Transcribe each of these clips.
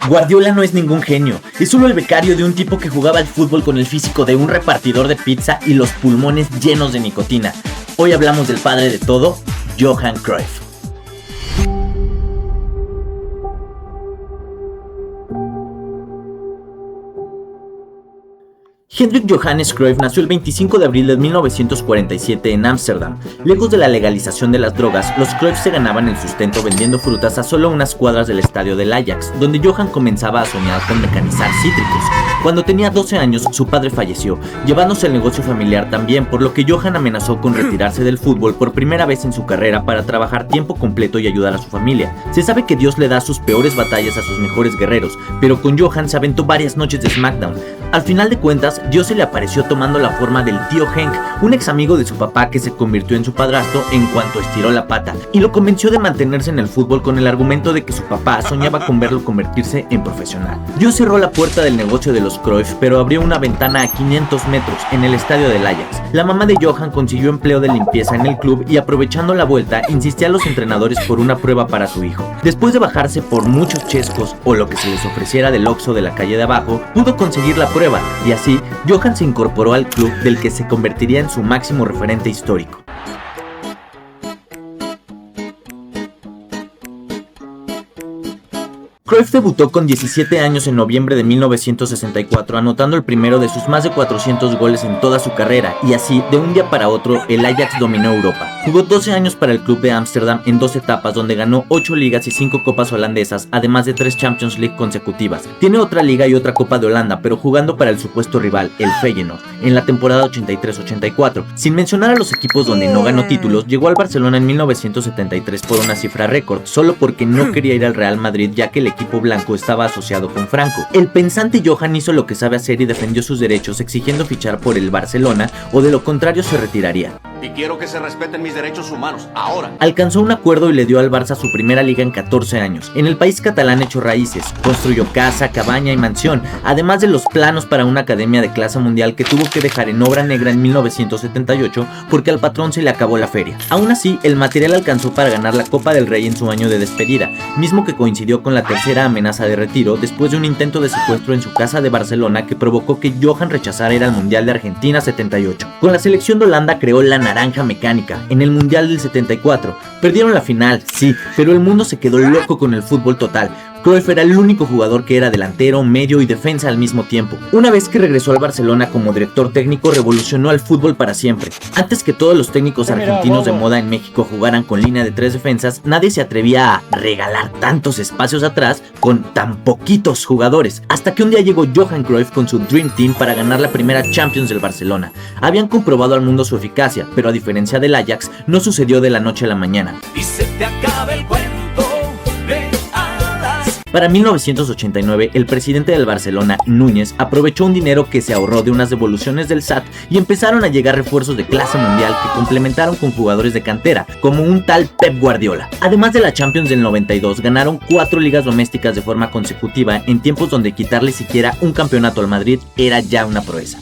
Guardiola no es ningún genio, es solo el becario de un tipo que jugaba al fútbol con el físico de un repartidor de pizza y los pulmones llenos de nicotina. Hoy hablamos del padre de todo, Johan Cruyff. Hendrik Johannes Cruyff nació el 25 de abril de 1947 en Ámsterdam. Lejos de la legalización de las drogas, los Cruyff se ganaban el sustento vendiendo frutas a solo unas cuadras del estadio del Ajax, donde Johan comenzaba a soñar con mecanizar cítricos. Cuando tenía 12 años, su padre falleció, llevándose el negocio familiar también, por lo que Johan amenazó con retirarse del fútbol por primera vez en su carrera para trabajar tiempo completo y ayudar a su familia. Se sabe que Dios le da sus peores batallas a sus mejores guerreros, pero con Johan se aventó varias noches de SmackDown. Al final de cuentas, Dios se le apareció tomando la forma del tío Henk, un ex amigo de su papá que se convirtió en su padrastro en cuanto estiró la pata, y lo convenció de mantenerse en el fútbol con el argumento de que su papá soñaba con verlo convertirse en profesional. Dios cerró la puerta del negocio de los Cruyff, pero abrió una ventana a 500 metros en el estadio del Ajax. La mamá de Johan consiguió empleo de limpieza en el club y, aprovechando la vuelta, insistía a los entrenadores por una prueba para su hijo. Después de bajarse por muchos chescos o lo que se les ofreciera del Oxxo de la calle de abajo, pudo conseguir la prueba, y así Johan se incorporó al club del que se convertiría en su máximo referente histórico. Cruyff debutó con 17 años en noviembre de 1964, anotando el primero de sus más de 400 goles en toda su carrera, y así, de un día para otro, el Ajax dominó Europa. Jugó 12 años para el club de Ámsterdam en 2 etapas, donde ganó 8 ligas y 5 copas holandesas, además de 3 Champions League consecutivas. Tiene otra liga y otra copa de Holanda, pero jugando para el supuesto rival, el Feyenoord, en la temporada 83-84. Sin mencionar a los equipos donde no ganó títulos, llegó al Barcelona en 1973 por una cifra récord, solo porque no quería ir al Real Madrid, ya que el equipo blanco estaba asociado con Franco. El pensante Johan hizo lo que sabe hacer y defendió sus derechos, exigiendo fichar por el Barcelona, o de lo contrario se retiraría. Y quiero que se respeten mis derechos humanos, ahora. Alcanzó un acuerdo y le dio al Barça su primera liga en 14 años. En el país catalán echó raíces, construyó casa, cabaña y mansión, además de los planos para una academia de clase mundial que tuvo que dejar en obra negra en 1978 porque al patrón se le acabó la feria. Aún así, el material alcanzó para ganar la Copa del Rey en su año de despedida, mismo que coincidió con la tercera amenaza de retiro después de un intento de secuestro en su casa de Barcelona que provocó que Johan rechazara ir al Mundial de Argentina 78. Con la selección de Holanda creó la naranja mecánica en el Mundial del 74. Perdieron la final, sí, pero el mundo se quedó loco con el fútbol total. Cruyff era el único jugador que era delantero, medio y defensa al mismo tiempo. Una vez que regresó al Barcelona como director técnico, revolucionó al fútbol para siempre. Antes que todos los técnicos argentinos de moda en México jugaran con línea de 3 defensas, nadie se atrevía a regalar tantos espacios atrás con tan poquitos jugadores. Hasta que un día llegó Johan Cruyff con su Dream Team para ganar la primera Champions del Barcelona. Habían comprobado al mundo su eficacia, pero a diferencia del Ajax, no sucedió de la noche a la mañana. Y se te acaba el cuento de hadas. Para 1989, el presidente del Barcelona, Núñez, aprovechó un dinero que se ahorró de unas devoluciones del SAT y empezaron a llegar refuerzos de clase mundial que complementaron con jugadores de cantera, como un tal Pep Guardiola. Además de la Champions del 92, ganaron 4 ligas domésticas de forma consecutiva en tiempos donde quitarle siquiera un campeonato al Madrid era ya una proeza.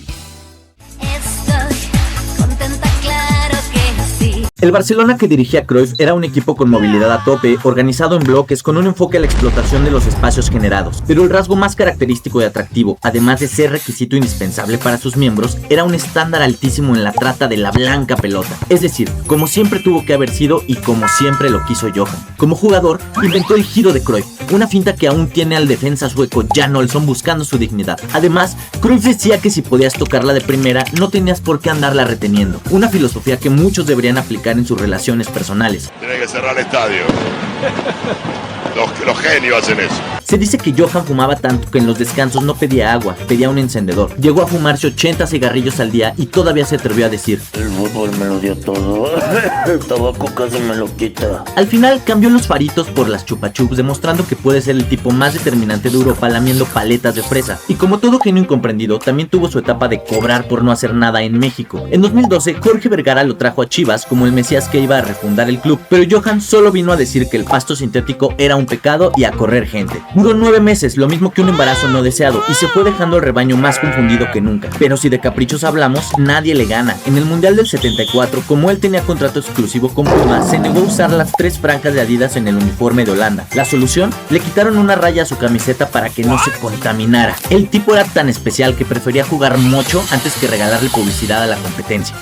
El Barcelona que dirigía Cruyff era un equipo con movilidad a tope, organizado en bloques, con un enfoque a la explotación de los espacios generados. Pero el rasgo más característico y atractivo, además de ser requisito indispensable para sus miembros, era un estándar altísimo en la trata de la blanca pelota. Es decir, como siempre tuvo que haber sido y como siempre lo quiso Johan. Como jugador, inventó el giro de Cruyff, una finta que aún tiene al defensa sueco Jan Olsson buscando su dignidad. Además, Cruyff decía que si podías tocarla de primera, no tenías por qué andarla reteniendo. Una filosofía que muchos deberían aplicar en sus relaciones personales. Tiene que cerrar el estadio. Los genios hacen eso. Se dice que Johan fumaba tanto que en los descansos no pedía agua, pedía un encendedor. Llegó a fumarse 80 cigarrillos al día y todavía se atrevió a decir: el fútbol me lo dio todo, el tabaco casi me lo quita. Al final cambió los faritos por las chupa chups, demostrando que puede ser el tipo más determinante de Europa lamiendo paletas de fresa. Y como todo genio incomprendido, también tuvo su etapa de cobrar por no hacer nada en México. En 2012, Jorge Vergara lo trajo a Chivas como el mesías que iba a refundar el club, pero Johan solo vino a decir que el pasto sintético era un pecado y a correr gente. Duró 9 meses, lo mismo que un embarazo no deseado, y se fue dejando al rebaño más confundido que nunca. Pero si de caprichos hablamos, nadie le gana. En el Mundial del 74, como él tenía contrato exclusivo con Puma, se negó a usar las 3 franjas de Adidas en el uniforme de Holanda. La solución, le quitaron una raya a su camiseta para que no se contaminara. El tipo era tan especial que prefería jugar mocho antes que regalarle publicidad a la competencia.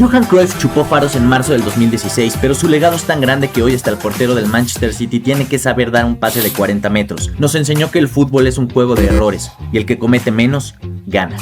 Johan Cruyff chupó faros en marzo del 2016, pero su legado es tan grande que hoy hasta el portero del Manchester City tiene que saber dar un pase de 40 metros. Nos enseñó que el fútbol es un juego de errores, y el que comete menos, gana.